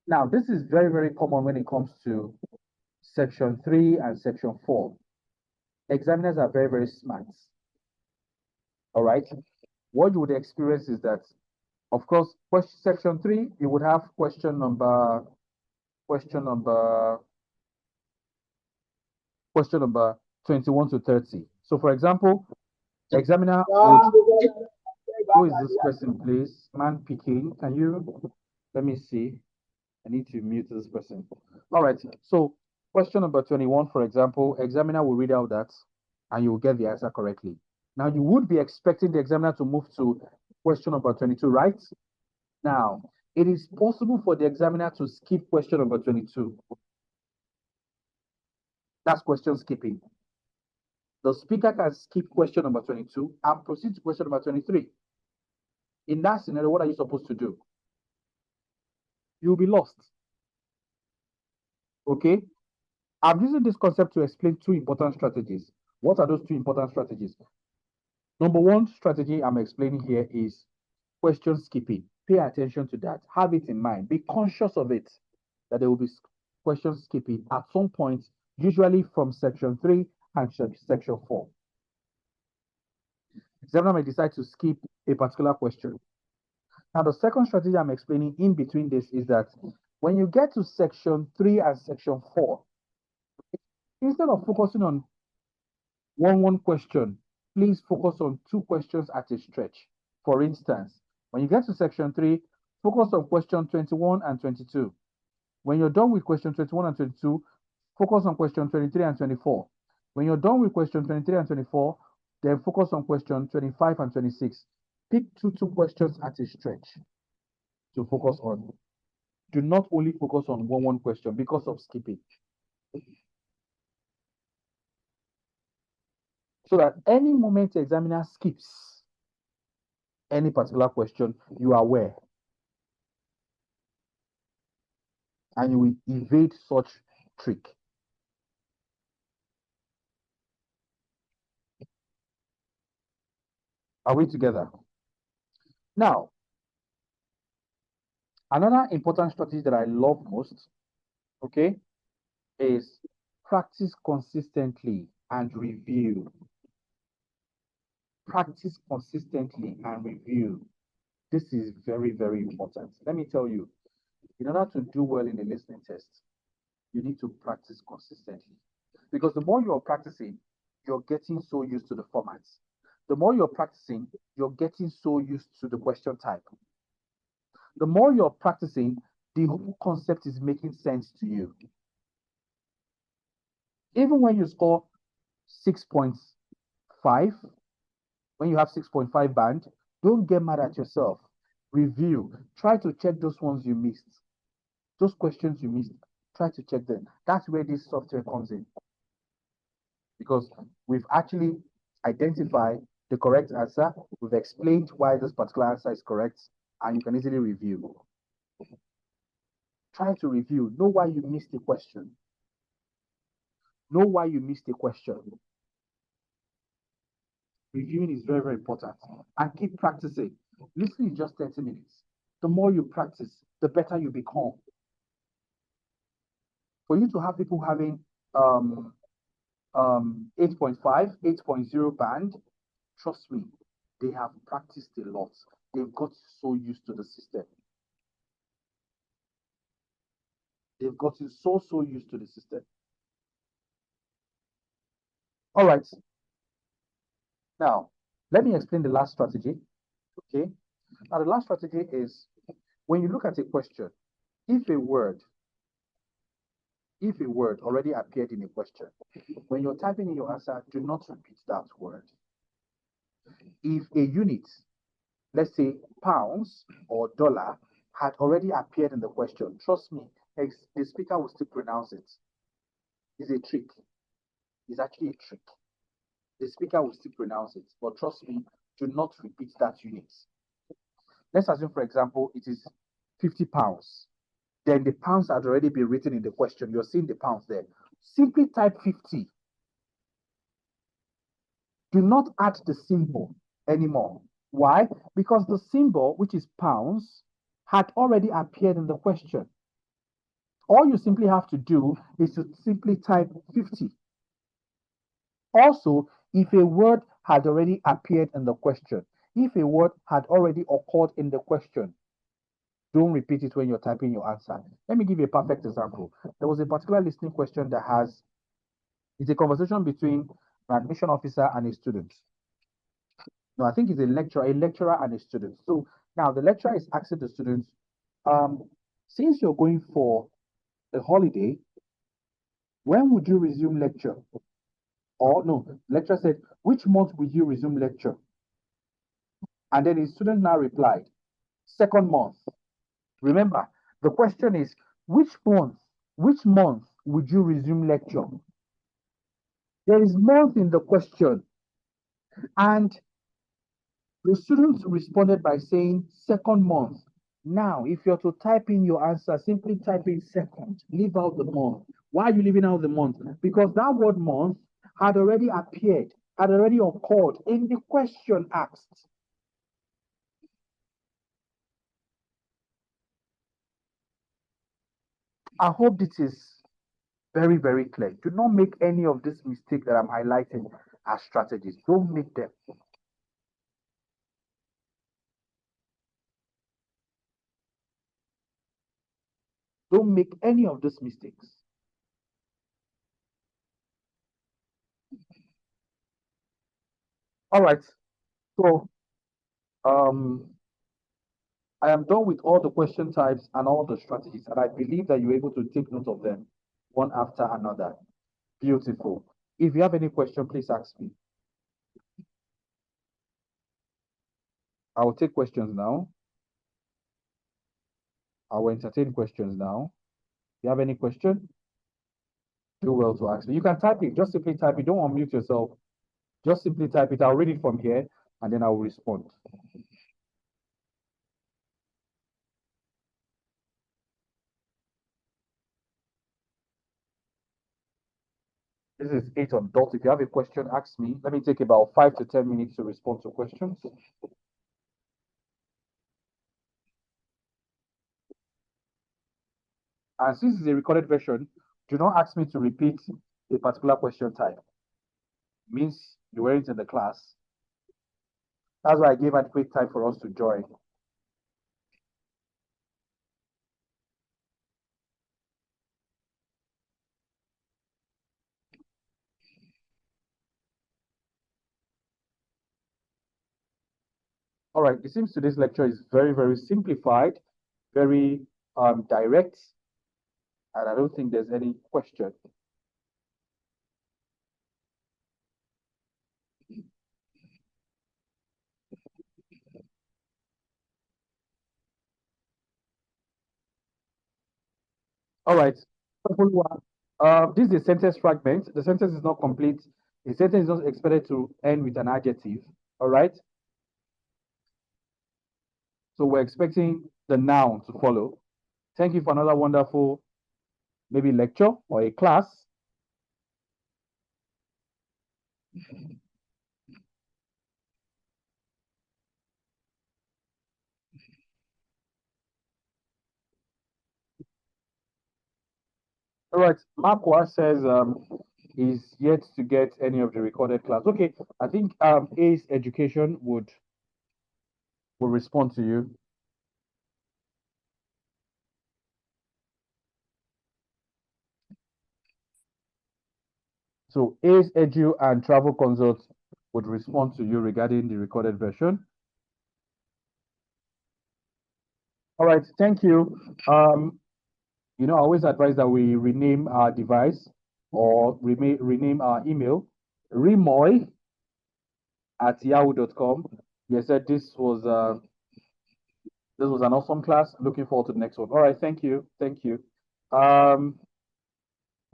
Now, this is very, very common when it comes to section 3 and section 4. Examiners are very, very smart. All right. What you would experience is that, of course, section 3, you would have question number 21 to 30. So, for example, the examiner would, who is this person, please? Man picking. Can you, let me see. I need to mute this person. All right. So, question number 21, for example, examiner will read out that and you will get the answer correctly. Now, you would be expecting the examiner to move to question number 22, right? Now, it is possible for the examiner to skip question number 22. That's question skipping. The speaker can skip question number 22 and proceed to question number 23. In that scenario, what are you supposed to do? You'll be lost. Okay? I'm using this concept to explain two important strategies. What are those two important strategies? Number one strategy I'm explaining here is question skipping. Pay attention to that. Have it in mind. Be conscious of it, that there will be question skipping at some point, usually from section 3 and section 4. Examiner may decide to skip a particular question. Now, the second strategy I'm explaining in between this is that when you get to section 3 and section 4, instead of focusing on one question, please focus on two questions at a stretch. For instance, when you get to section 3, focus on question 21 and 22. When you're done with question 21 and 22, focus on question 23 and 24. When you're done with question 23 and 24, then focus on question 25 and 26. Pick two questions at a stretch to focus on. Do not only focus on one question because of skipping. So that any moment the examiner skips any particular question, you are aware. And you will evade such trick. Are we together? Now, another important strategy that I love most, okay, is practice consistently and review. Practice consistently and review. This is very, very important. Let me tell you, in order to do well in the listening test, you need to practice consistently. Because the more you're practicing, you're getting so used to the formats. The more you're practicing, you're getting so used to the question type. The more you're practicing, the whole concept is making sense to you. Even when you score 6.5, when you have 6.5 band, don't get mad at yourself. Review. Try to check those ones you missed. Those questions you missed, try to check them. That's where this software comes in. Because we've actually identified the correct answer. We've explained why this particular answer is correct, and you can easily review. Try to review. Know why you missed the question. Know why you missed the question. Reviewing is very, very important. And keep practicing. Listening is just 30 minutes. The more you practice, the better you become. For you to have people having 8.5, 8.0 band, trust me, they have practiced a lot. They've got so used to the system. They've gotten so used to the system. All right. Now, let me explain the last strategy. Okay. Now, the last strategy is when you look at a question, if a word already appeared in a question, when you're typing in your answer, do not repeat that word. If a unit, let's say pounds or dollar, had already appeared in the question, trust me, the speaker will still pronounce it. It's a trick. It's actually a trick. The speaker will still pronounce it, but trust me, do not repeat that unit. Let's assume, for example, it is 50 pounds. Then the pounds had already been written in the question. You're seeing the pounds there. Simply type 50. Do not add the symbol anymore. Why? Because the symbol, which is pounds, had already appeared in the question. All you simply have to do is to simply type 50. Also, if a word had already appeared in the question, if a word had already occurred in the question, don't repeat it when you're typing your answer. Let me give you a perfect example. There was a particular listening question that it's a conversation between An admission officer and a student. No, I think it's a lecturer and a student. So now the lecturer is asking the students, since you're going for a holiday, when would you resume lecture? Or no, lecturer said, which month would you resume lecture? And then his student now replied, second month. Remember, the question is, which month would you resume lecture? There is month in the question. And the students responded by saying second month. Now, if you're to type in your answer, simply type in second, leave out the month. Why are you leaving out the month? Because that word month had already appeared, had already occurred in the question asked. I hope this is very, very clear. Do not make any of this mistake that I'm highlighting as strategies. Don't make them. Don't make any of these mistakes. All right. So I am done with all the question types and all the strategies, and I believe that you're able to take note of them one after another. Beautiful. If you have any question, please ask me. I will take questions now. I will entertain questions now. If you have any question, do well to ask me. You can type it. Just simply type it. Don't unmute yourself. Just simply type it. I'll read it from here, and then I will respond. This is 8 on dot. If you have a question, ask me. Let me take about 5 to 10 minutes to respond to questions. And since it's a recorded version, do not ask me to repeat a particular question type. It means you weren't in the class. That's why I gave adequate time for us to join. All right, it seems today's lecture is very, very simplified, very direct, and I don't think there's any question. All right. This is a sentence fragment. The sentence is not complete. The sentence is not expected to end with an adjective. All right. So we're expecting the noun to follow. Thank you for another wonderful, maybe lecture or a class. All right. Markwa says is yet to get any of the recorded class. Okay. I think Ace Education would respond to you. So Ace Edu and Travel Consult would respond to you regarding the recorded version. All right, thank you. I always advise that we rename our device or rename our email, remoy@yahoo.com. Yes, sir, this was an awesome class. Looking forward to the next one. All right, thank you. Thank you.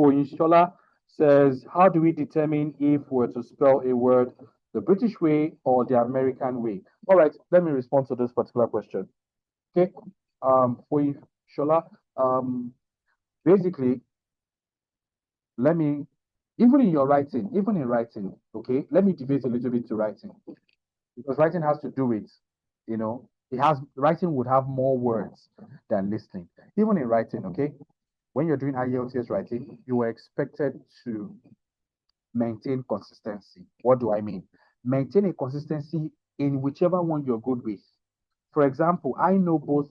Oyinsola says, how do we determine if we're to spell a word the British way or the American way? All right, let me respond to this particular question. Okay, Oyinsola, basically, let me, even in writing, okay, let me deviate a little bit to writing because writing has to do with, writing would have more words than listening. Even in writing, okay, when you're doing IELTS writing, you are expected to maintain consistency. What do I mean? Maintain a consistency in whichever one you're good with. For example, I know both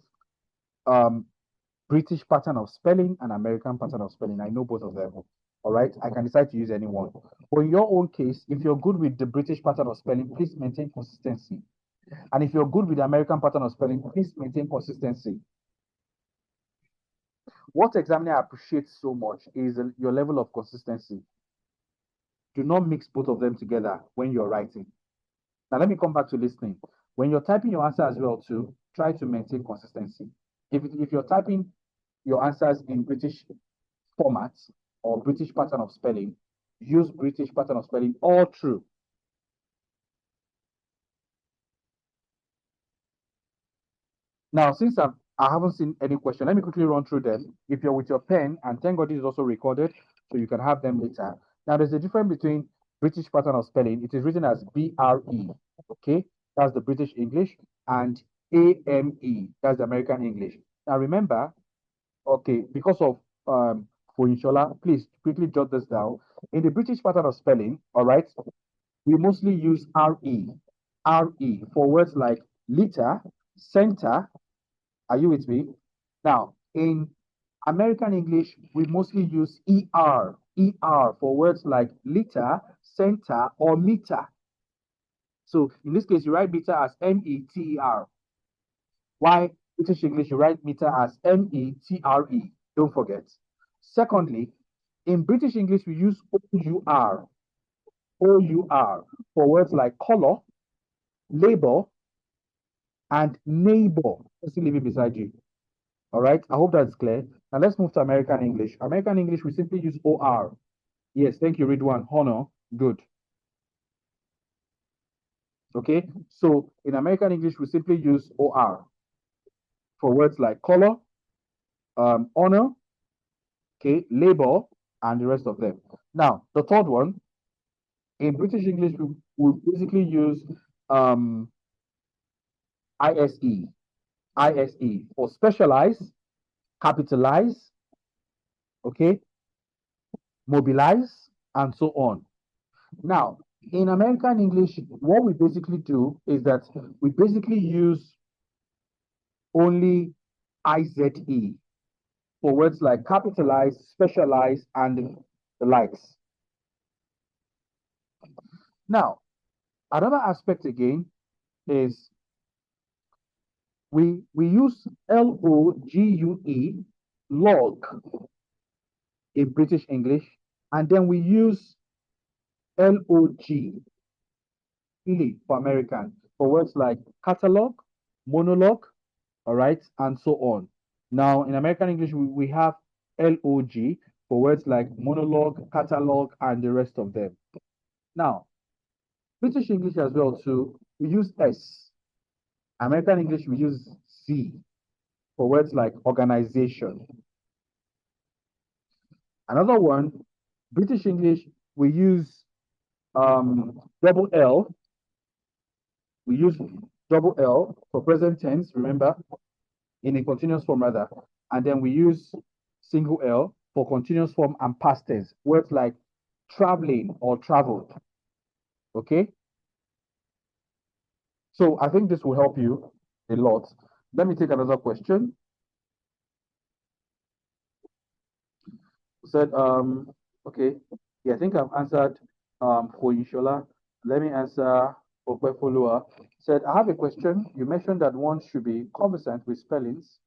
British pattern of spelling and American pattern of spelling. I know both of them. All right, I can decide to use any one. For your own case, if you're good with the British pattern of spelling, please maintain consistency. And if you're good with the American pattern of spelling, please maintain consistency. What examiner appreciates so much is your level of consistency. Do not mix both of them together when you're writing. Now, let me come back to listening. When you're typing your answer as well, too, try to maintain consistency. If you're typing your answers in British formats or British pattern of spelling, use British pattern of spelling all through. Now, since I haven't seen any question, let me quickly run through them. If you're with your pen, and thank God this is also recorded, so you can have them later. Now, there's a difference between British pattern of spelling. It is written as BRE, okay? That's the British English, and AME, that's the American English. Now, remember, okay, because of Foyinshola, please quickly jot this down. In the British pattern of spelling, all right, we mostly use RE for words like liter, center. Are you with me? Now, in American English, we mostly use ER for words like liter, center, or meter. So in this case, you write meter as METER. Why British English, you write meter as METRE. Don't forget. Secondly, in British English, we use OUR for words like color, label, and neighbor. Let's leave it beside you. All right, I hope that's clear. Now let's move to American English. American English, we simply use OR. Yes, thank you, Ridwan. Honor, good. Okay, so in American English, we simply use OR for words like color, honor, okay, label, and the rest of them. Now, the third one, in British English, we basically use ISE, ISE for specialize, capitalize, okay, mobilize, and so on. Now, in American English, what we basically do is that we basically use only IZE for words like capitalize, specialize, and the likes. Now, another aspect again is we use LOGUE, log, in British English, and then we use LOG, for American, for words like catalog, monologue, all right, and so on. Now, in American English, we have LOG for words like monologue, catalog, and the rest of them. Now, British English as well, too, we use S. American English, we use Z for words like organization. Another one, British English, we use double L. We use double L for present tense, remember, in a continuous form rather. And then we use single L for continuous form and past tense. Words like traveling or traveled. Okay? So I think this will help you a lot. Let me take another question. Said, okay, yeah, I think I've answered for Inshola. Let me answer Okwefolua. Said, I have a question. You mentioned that one should be conversant with spellings.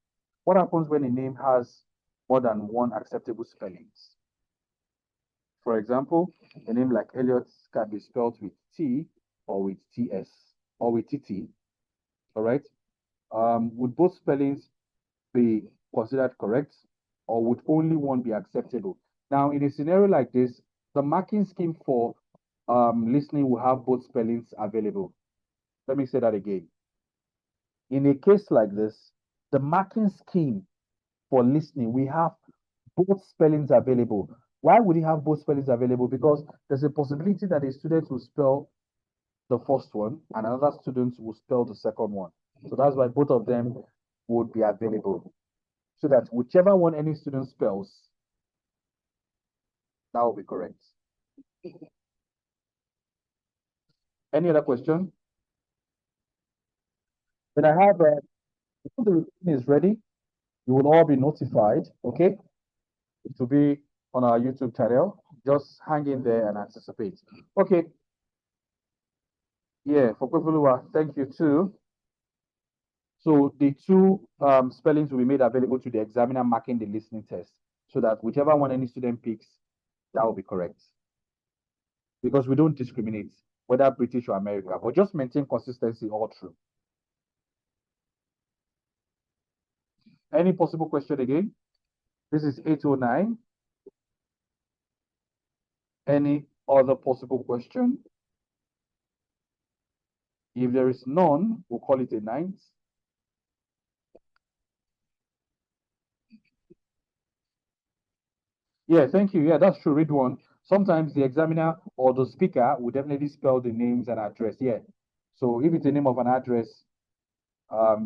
What happens when a name has more than one acceptable spellings? For example, a name like Elliot can be spelled with T or with TS or with TT. All right. Would both spellings be considered correct, or would only one be acceptable? Now, in a scenario like this, the marking scheme for listening will have both spellings available. Let me say that again. In a case like this, the marking scheme for listening, we have both spellings available. Why would he have both spellings available? Because there's a possibility that a student will spell the first one and another student will spell the second one. So that's why both of them would be available. So that whichever one any student spells, that will be correct. Any other question? Then I have, the recording is ready. You will all be notified, okay? It will be on our YouTube channel. Just hang in there and anticipate. Okay. Yeah, for Kwefuluwa, thank you too. So the two spellings will be made available to the examiner marking the listening test, so that whichever one any student picks, that will be correct. Because we don't discriminate whether British or America, but just maintain consistency all through. Any possible question again? This is 809. Any other possible question? If there is none, we'll call it a night. Yeah, thank you. Yeah, that's true. Read one. Sometimes the examiner or the speaker will definitely spell the names and address. Yeah. So if it's the name of an address,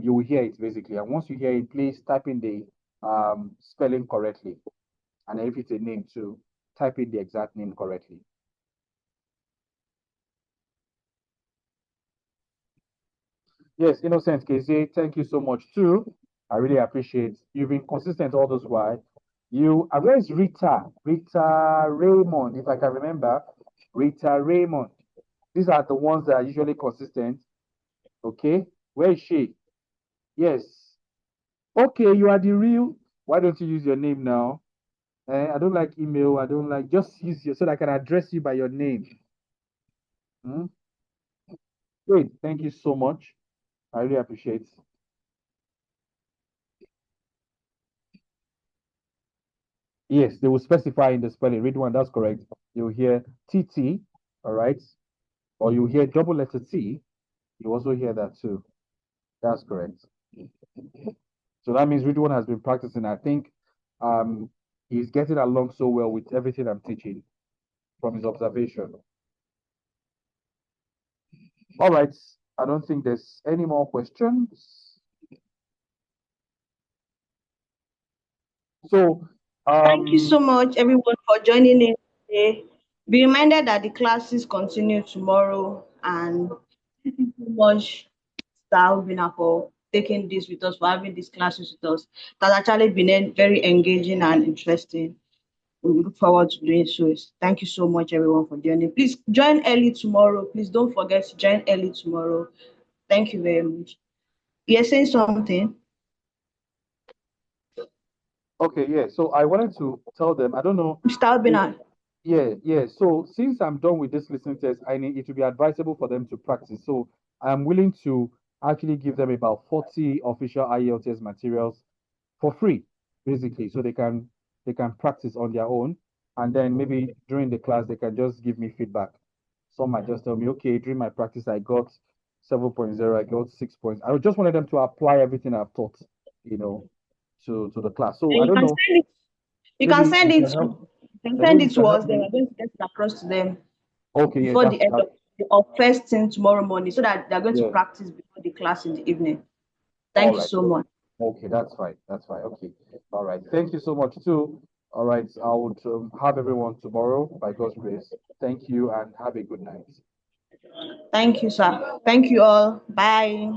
you will hear it basically. And once you hear it, please type in the spelling correctly. And if it's a name too, type in the exact name correctly. Yes, Innocent KZ, thank you so much too. I really appreciate you've been consistent all this while. Where is Rita? Rita Raymond, if I can remember. Rita Raymond. These are the ones that are usually consistent. Okay, where is she? Yes. Okay, you are the real. Why don't you use your name now? I don't like email. I don't like, just use your, so that I can address you by your name. Hmm? Great. Thank you so much. I really appreciate. Yes, they will specify in the spelling. Read one, that's correct. You'll hear TT, all right? Or you hear double letter T. You also hear that too. That's correct. So that means Ridwan has been practicing. I think he's getting along so well with everything I'm teaching from his observation. All right. I don't think there's any more questions. So Thank you so much, everyone, for joining in today. Be reminded that the classes continue tomorrow, and thank you so much, Star Ubina, for taking this with us, for having these classes with us. That's actually been very engaging and interesting. We look forward to doing so. Thank you so much, everyone, for joining. Please join early tomorrow. Please don't forget to join early tomorrow. Thank you very much. You're saying something? okay, yeah. So I wanted to tell them, I don't know Mr. if, Ubina. yeah, yeah. So since I'm done with this listening test, I need it to be advisable for them to practice. So I'm willing to actually give them about 40 official IELTS materials for free, basically, so they can practice on their own, and then maybe during the class they can just give me feedback. Some might just tell me, okay, during my practice I got 7.0, I got 6 points. I just wanted them to apply everything I've taught, you know, to the class. So And I you don't can know, send it. You can maybe send you it can to help. you can send Maybe it you to can us. help Then me. we're going to get it across to them Okay, yeah, before that's the end that. of first thing tomorrow morning, so that they're going to Yeah, practice before the class in the evening. all Thank you right. so much. Okay, that's fine. That's fine. Okay. All right. Thank you so much too. All right. I would have everyone tomorrow by God's grace. Thank you and have a good night. Thank you, sir. Thank you all. Bye.